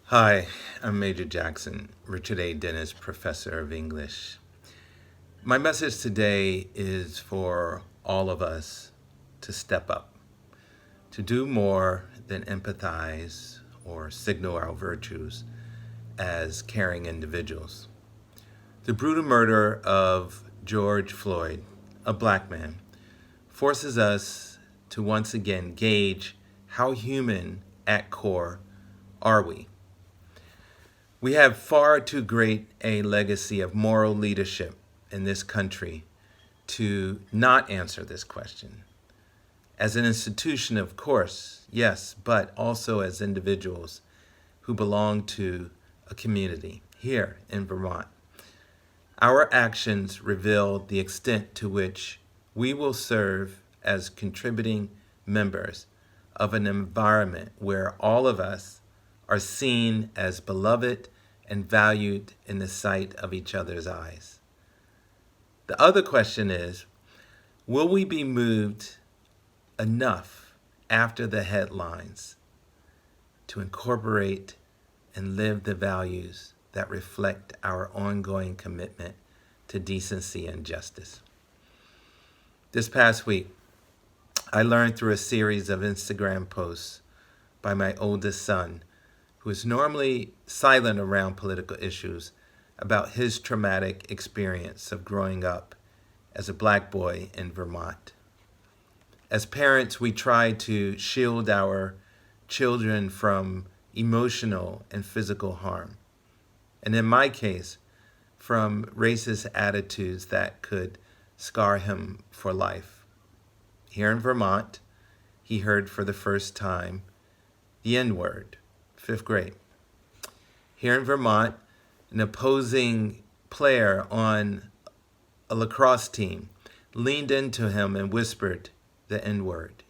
Hi, I'm Major Jackson, Richard A. Dennis Professor of English. My message today is for all of us to step up, to do more than empathize or signal our virtues as caring individuals. The brutal murder of George Floyd, a black man, forces us to once again gauge how human at core are we. We have far too great a legacy of moral leadership in this country to not answer this question. As an institution, of course, yes, but also as individuals who belong to a community here in Vermont. Our actions reveal the extent to which we will serve as contributing members of an environment where all of us are seen as beloved and valued in the sight of each other's eyes. The other question is, will we be moved enough after the headlines to incorporate and live the values that reflect our ongoing commitment to decency and justice? This past week, I learned through a series of Instagram posts by my oldest son, who is normally silent around political issues, about his traumatic experience of growing up as a black boy in Vermont. As parents, we try to shield our children from emotional and physical harm. And in my case, from racist attitudes that could scar him for life. Here in Vermont, he heard for the first time the N-word, 5th grade. Here in Vermont, an opposing player on a lacrosse team leaned into him and whispered the N-word.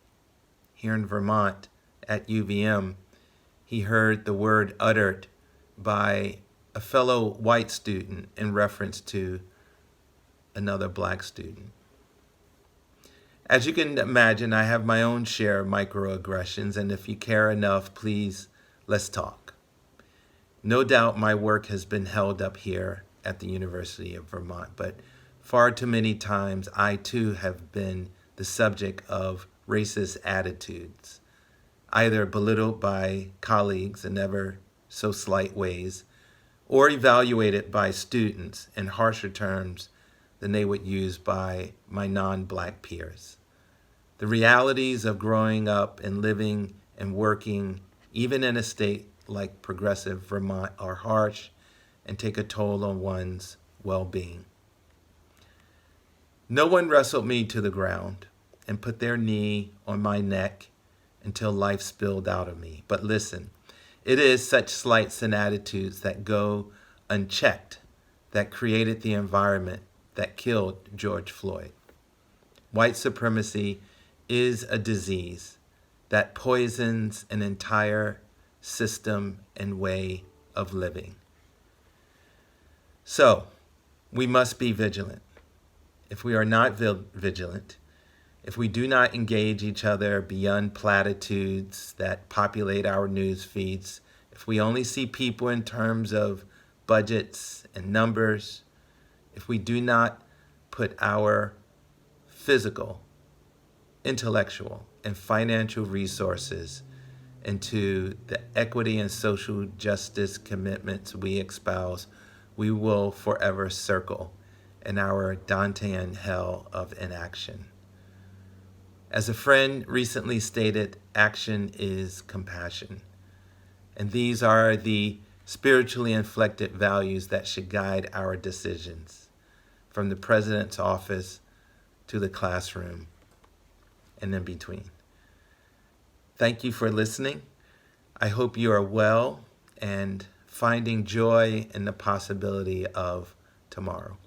Here in Vermont, at UVM, he heard the word uttered by a fellow white student in reference to another black student. As you can imagine, I have my own share of microaggressions, and if you care enough, please, let's talk. No doubt my work has been held up here at the University of Vermont, but far too many times I too have been the subject of racist attitudes, either belittled by colleagues in ever so slight ways, or evaluated by students in harsher terms than they would use by my non-black peers. The realities of growing up and living and working, even in a state like progressive Vermont, are harsh and take a toll on one's well-being. No one wrestled me to the ground and put their knee on my neck until life spilled out of me. But listen, it is such slights and attitudes that go unchecked that created the environment that killed George Floyd. White supremacy is a disease that poisons an entire system and way of living. So, we must be vigilant. If we are not vigilant, if we do not engage each other beyond platitudes that populate our news feeds, if we only see people in terms of budgets and numbers, if we do not put our physical, intellectual, and financial resources into the equity and social justice commitments we espouse, we will forever circle in our Dantean hell of inaction. As a friend recently stated, action is compassion. And these are the spiritually inflected values that should guide our decisions, from the president's office to the classroom and in between. Thank you for listening. I hope you are well and finding joy in the possibility of tomorrow.